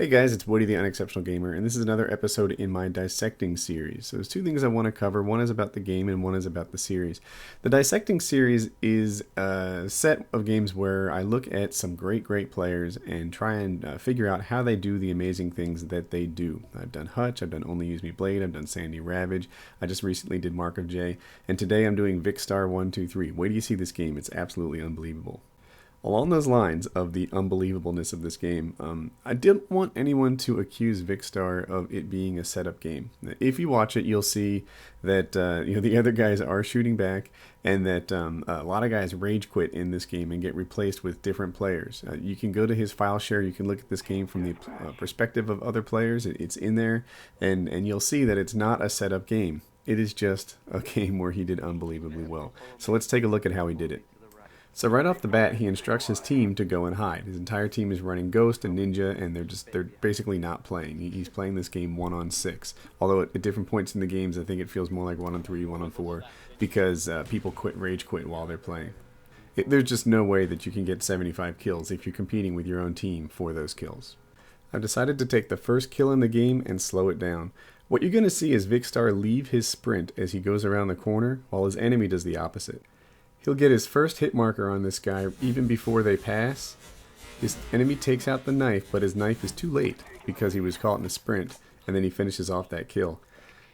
Hey guys, it's Woody the Unexceptional Gamer, and this is another episode in my Dissecting series. So there's two things I want to cover. One is about the game and one is about the series. The Dissecting series is a set of games where I look at some great players and try and figure out how they do the amazing things that they do. I've done Hutch, I've done Only Use Me Blade, I've done Sandy Ravage, I just recently did Mark of J, and today I'm doing Vikkstar123. Wait till you see this game, it's absolutely unbelievable. Along those lines of the unbelievableness of this game, I didn't want anyone to accuse Vikkstar of it being a setup game. If you watch it, you'll see that the other guys are shooting back, and that a lot of guys rage quit in this game and get replaced with different players. You can go to his file share, you can look at this game from the perspective of other players. It's in there, and you'll see that it's not a setup game. It is just a game where he did unbelievably well. So let's take a look at how he did it. So right off the bat, he instructs his team to go and hide. His entire team is running Ghost and Ninja, and they're basically not playing. He's playing this game 1-on-6. Although at different points in the games, I think it feels more like 1-on-3, 1-on-4, because people rage quit while they're playing. There's just no way that you can get 75 kills if you're competing with your own team for those kills. I've decided to take the first kill in the game and slow it down. What you're going to see is Vikkstar leave his sprint as he goes around the corner, while his enemy does the opposite. He'll get his first hit marker on this guy even before they pass. His enemy takes out the knife, but his knife is too late because he was caught in a sprint, and then he finishes off that kill.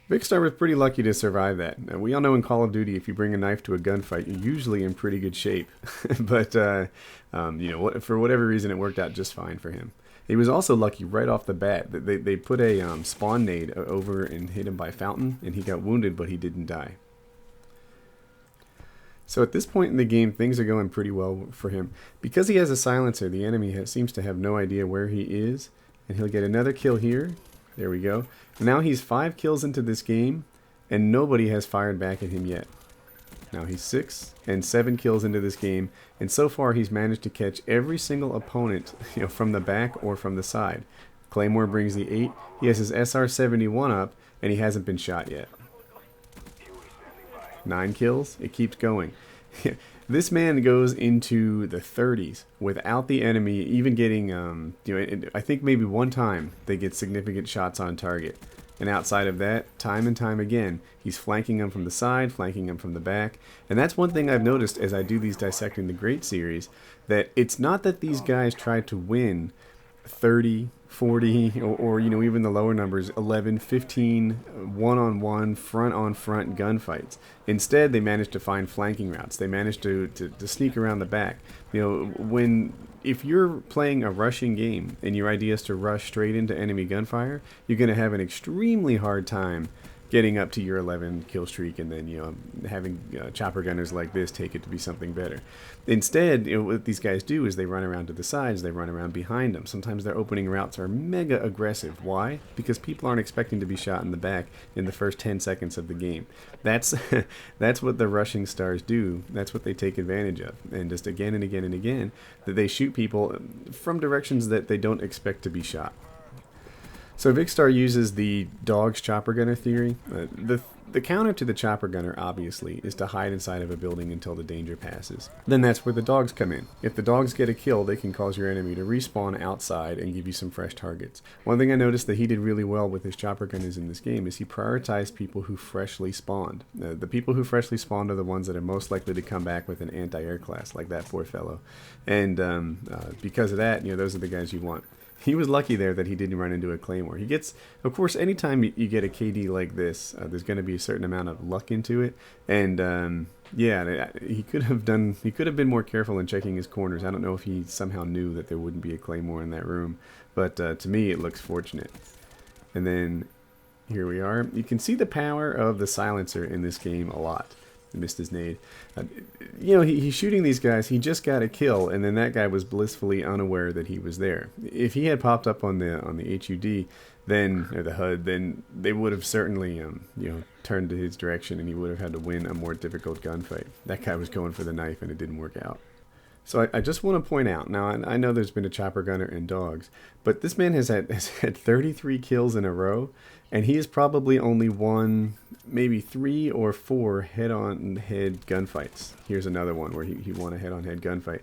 Vikkstar was pretty lucky to survive that. Now, we all know in Call of Duty, if you bring a knife to a gunfight, you're usually in pretty good shape. But for whatever reason, it worked out just fine for him. He was also lucky right off the bat. They put a spawn nade over and hit him by fountain, and he got wounded, but he didn't die. So at this point in the game, things are going pretty well for him. Because he has a silencer, the enemy seems to have no idea where he is, and he'll get another kill here. There we go. Now he's 5 kills into this game, and nobody has fired back at him yet. Now he's 6 and 7 kills into this game, and so far he's managed to catch every single opponent, from the back or from the side. Claymore brings the 8. He has his SR-71 up, and he hasn't been shot yet. 9 kills, it keeps going. This man goes into the 30s without the enemy even getting, I think maybe one time they get significant shots on target. And outside of that, time and time again, he's flanking them from the side, flanking them from the back. And that's one thing I've noticed as I do these Dissecting the Great series, that it's not that these guys try to win 30, 40, or even the lower numbers, 11, 15, one-on-one, front-on-front gunfights. Instead, they manage to find flanking routes. They manage to sneak around the back. If you're playing a rushing game and your idea is to rush straight into enemy gunfire, you're going to have an extremely hard time getting up to your 11 kill streak, and then having chopper gunners like this take it to be something better. Instead, what these guys do is they run around to the sides, they run around behind them. Sometimes their opening routes are mega aggressive. Why? Because people aren't expecting to be shot in the back in the first 10 seconds of the game. That's what the rushing stars do. That's what they take advantage of. And just again and again and again, that they shoot people from directions that they don't expect to be shot. So Vikkstar uses the dog's chopper gunner theory. The counter to the chopper gunner, obviously, is to hide inside of a building until the danger passes. Then that's where the dogs come in. If the dogs get a kill, they can cause your enemy to respawn outside and give you some fresh targets. One thing I noticed that he did really well with his chopper gunners in this game is he prioritized people who freshly spawned. The people who freshly spawned are the ones that are most likely to come back with an anti-air class, like that poor fellow. And because of that, those are the guys you want. He was lucky there that he didn't run into a Claymore. He gets, of course, anytime you get a KD like this, there's going to be a certain amount of luck into it. And he could have been more careful in checking his corners. I don't know if he somehow knew that there wouldn't be a Claymore in that room, but to me it looks fortunate. And then here we are. You can see the power of the silencer in this game a lot. I missed his nade. He's shooting these guys. He just got a kill, and then that guy was blissfully unaware that he was there. If he had popped up on the HUD, or the HUD, then they would have certainly turned to his direction, and he would have had to win a more difficult gunfight. That guy was going for the knife, and it didn't work out. So I just want to point out, now I know there's been a chopper gunner and dogs, but this man has had 33 kills in a row, and he has probably only won maybe 3 or 4 head-on-head gunfights. Here's another one where he won a head-on-head gunfight.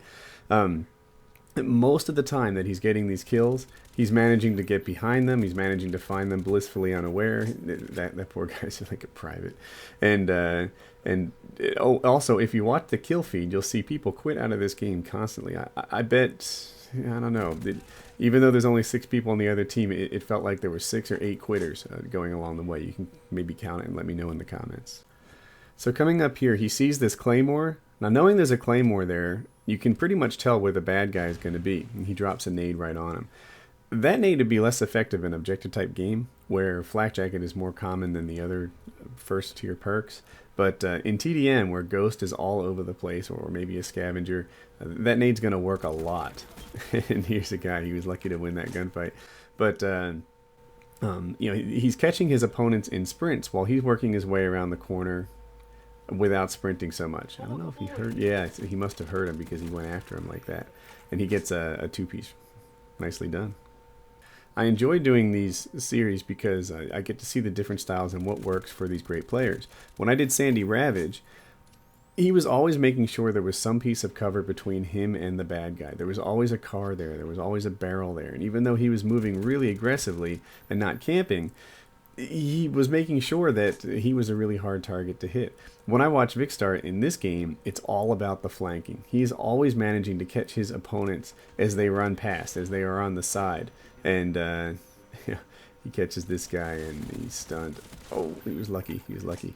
most of the time that he's getting these kills, he's managing to get behind them. He's managing to find them blissfully unaware. That poor guy's like a private. Also, if you watch the kill feed, you'll see people quit out of this game constantly. I bet, I don't know, even though there's only 6 people on the other team, it felt like there were 6 or 8 quitters going along the way. You can maybe count it and let me know in the comments. So coming up here, he sees this claymore. Now, knowing there's a claymore there, you can pretty much tell where the bad guy is going to be. And he drops a nade right on him. That nade would be less effective in an objective type game, where Flak Jacket is more common than the other first tier perks. But in TDM, where Ghost is all over the place, or maybe a scavenger, that nade's going to work a lot. And here's a guy, he was lucky to win that gunfight. But you know, he's catching his opponents in sprints while he's working his way around the corner without sprinting so much. I don't know if he heard. Yeah, he must have heard him because he went after him like that. And he gets a 2-piece. Nicely done. I enjoy doing these series because I get to see the different styles and what works for these great players. When I did Sandy Ravage, he was always making sure there was some piece of cover between him and the bad guy. There was always a car there. There was always a barrel there. And even though he was moving really aggressively and not camping, he was making sure that he was a really hard target to hit. When I watch Vikkstar in this game, it's all about the flanking. He's always managing to catch his opponents as they run past, as they are on the side. And yeah, he catches this guy and he's stunned. Oh, he was lucky. He was lucky.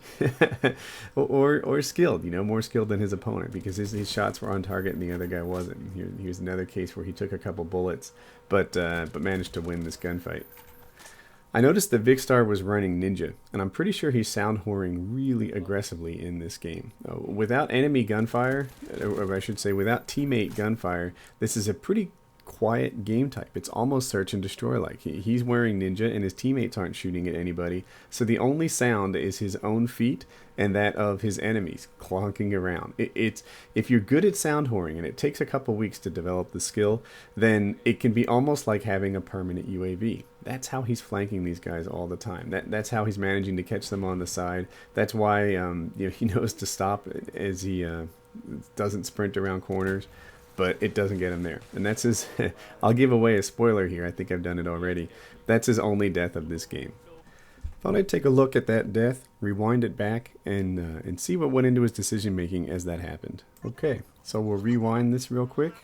or skilled, you know, more skilled than his opponent because his shots were on target and the other guy wasn't. Here's another case where he took a couple bullets, but managed to win this gunfight. I noticed that Vikkstar was running Ninja, and I'm pretty sure he's sound whoring really aggressively in this game. Without enemy gunfire, or I should say without teammate gunfire, this is a pretty quiet game type. It's almost search and destroy like. He's wearing Ninja and his teammates aren't shooting at anybody, so the only sound is his own feet and that of his enemies clonking around. If you're good at sound whoring, and it takes a couple weeks to develop the skill, then it can be almost like having a permanent UAV. That's how he's flanking these guys all the time. That's how he's managing to catch them on the side. That's why you know, he knows to stop as he doesn't sprint around corners, but it doesn't get him there. And that's his. I'll give away a spoiler here. I think I've done it already. That's his only death of this game. Thought I'd take a look at that death, rewind it back, and see what went into his decision making as that happened. Okay, so we'll rewind this real quick.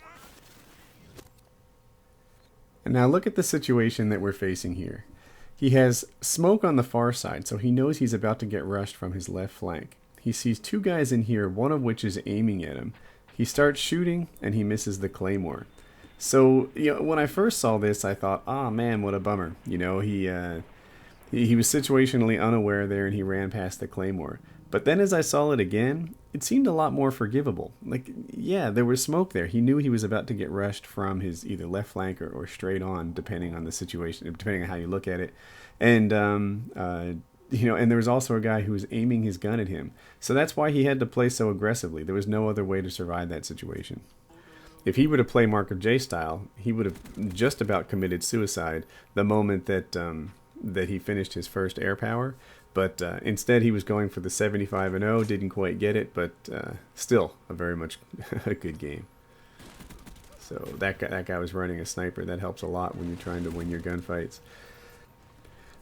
And now look at the situation that we're facing here. He has smoke on the far side, so he knows he's about to get rushed from his left flank. He sees 2 guys in here, one of which is aiming at him. He starts shooting, and he misses the claymore. So, you know, when I first saw this, I thought, oh man, what a bummer. You know, he was situationally unaware there, and he ran past the claymore. But then as I saw it again, it seemed a lot more forgivable. Like, yeah, there was smoke there. He knew he was about to get rushed from his either left flank or straight on, depending on the situation, depending on how you look at it. And, you know, and there was also a guy who was aiming his gun at him. So that's why he had to play so aggressively. There was no other way to survive that situation. If he were to play Mark of J style, he would have just about committed suicide the moment that that he finished his first air power. But instead, he was going for the 75-0, didn't quite get it, but still a very much a good game. So that guy was running a sniper. That helps a lot when you're trying to win your gunfights.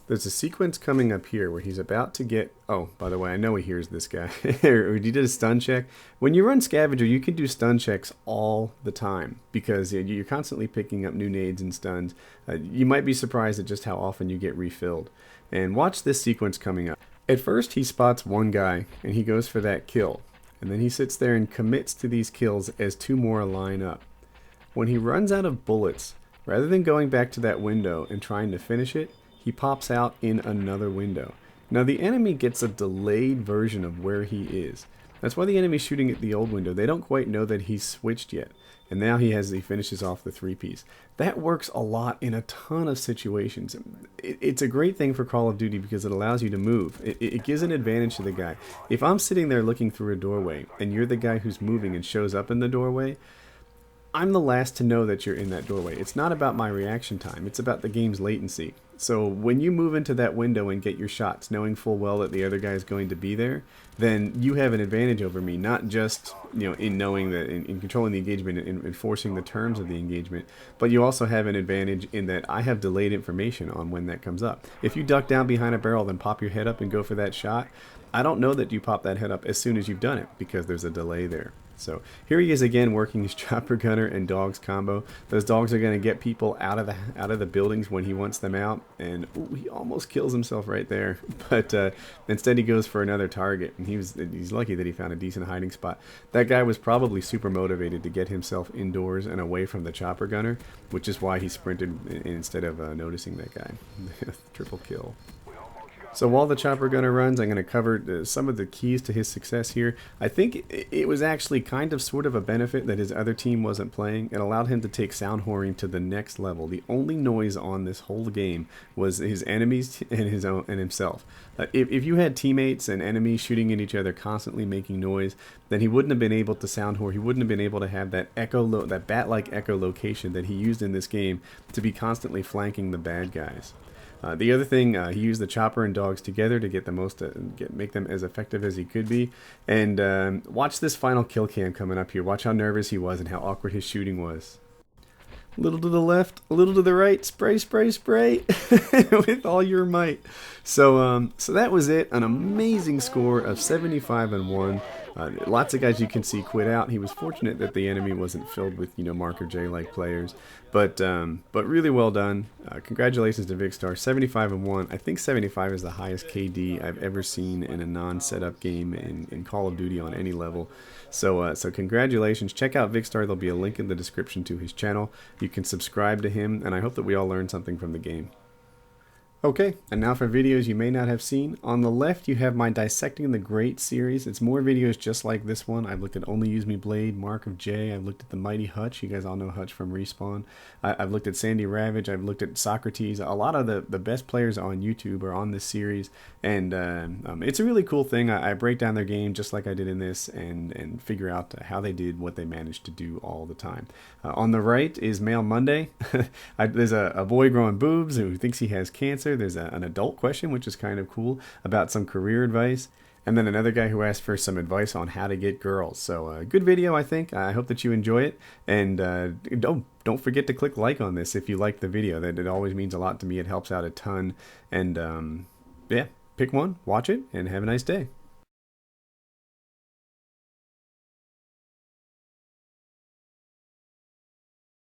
There's a sequence coming up here where he's about to get... Oh, by the way, I know he hears this guy. He did a stun check. When you run Scavenger, you can do stun checks all the time because you're constantly picking up new nades and stuns. You might be surprised at just how often you get refilled. And watch this sequence coming up. At first, he spots one guy, and he goes for that kill. And then he sits there and commits to these kills as 2 more line up. When he runs out of bullets, rather than going back to that window and trying to finish it, he pops out in another window. Now the enemy gets a delayed version of where he is. That's why the enemy's shooting at the old window. They don't quite know that he's switched yet. And now he finishes off the 3-piece. That works a lot in a ton of situations. It's a great thing for Call of Duty because it allows you to move. It gives an advantage to the guy. If I'm sitting there looking through a doorway and you're the guy who's moving and shows up in the doorway, I'm the last to know that you're in that doorway. It's not about my reaction time. It's about the game's latency. So when you move into that window and get your shots, knowing full well that the other guy is going to be there, then you have an advantage over me, not just in knowing that in controlling the engagement and enforcing the terms of the engagement, but you also have an advantage in that I have delayed information on when that comes up. If you duck down behind a barrel, then pop your head up and go for that shot, I don't know that you pop that head up as soon as you've done it because there's a delay there. So here he is again working his chopper gunner and dogs combo. Those dogs are going to get people out of the buildings when he wants them out, and ooh, he almost kills himself right there. But instead he goes for another target, and he's lucky that he found a decent hiding spot. That guy was probably super motivated to get himself indoors and away from the chopper gunner, which is why he sprinted instead of noticing that guy. Triple kill. So while the chopper gunner runs, I'm going to cover some of the keys to his success here. I think it was actually kind of sort of a benefit that his other team wasn't playing. It allowed him to take sound whoring to the next level. The only noise on this whole game was his enemies and his own and himself. If you had teammates and enemies shooting at each other, constantly making noise, then he wouldn't have been able to sound whore. He wouldn't have been able to have that that bat-like echo location that he used in this game to be constantly flanking the bad guys. The other thing, he used the chopper and dogs together to get the most, make them as effective as he could be. And watch this final kill cam coming up here. Watch how nervous he was and how awkward his shooting was. A little to the left, a little to the right, spray, spray, spray, with all your might. So that was it. An amazing score of 75-1. Lots of guys you can see quit out. He was fortunate that the enemy wasn't filled with Marker J-like players, but really well done. Congratulations to Vikkstar, 75-1. I think 75 is the highest KD I've ever seen in a non-setup game in Call of Duty on any level. So congratulations. Check out Vikkstar. There'll be a link in the description to his channel. You can subscribe to him, and I hope that we all learned something from the game. Okay, and now for videos you may not have seen. On the left, you have my Dissecting the Great series. It's more videos just like this one. I've looked at Only Use Me Blade, Mark of J. I've looked at the Mighty Hutch. You guys all know Hutch from Respawn. I've looked at Sandy Ravage. I've looked at Socrates. A lot of the best players on YouTube are on this series, and it's a really cool thing. I break down their game just like I did in this and figure out how they did what they managed to do all the time. On the right is Mail Monday. There's a boy growing boobs who thinks he has cancer. There's an adult question, which is kind of cool, about some career advice. And then another guy who asked for some advice on how to get girls. So good video, I think. I hope that you enjoy it. And don't forget to click like on this if you like the video. That it always means a lot to me. It helps out a ton. And yeah, pick one, watch it, and have a nice day.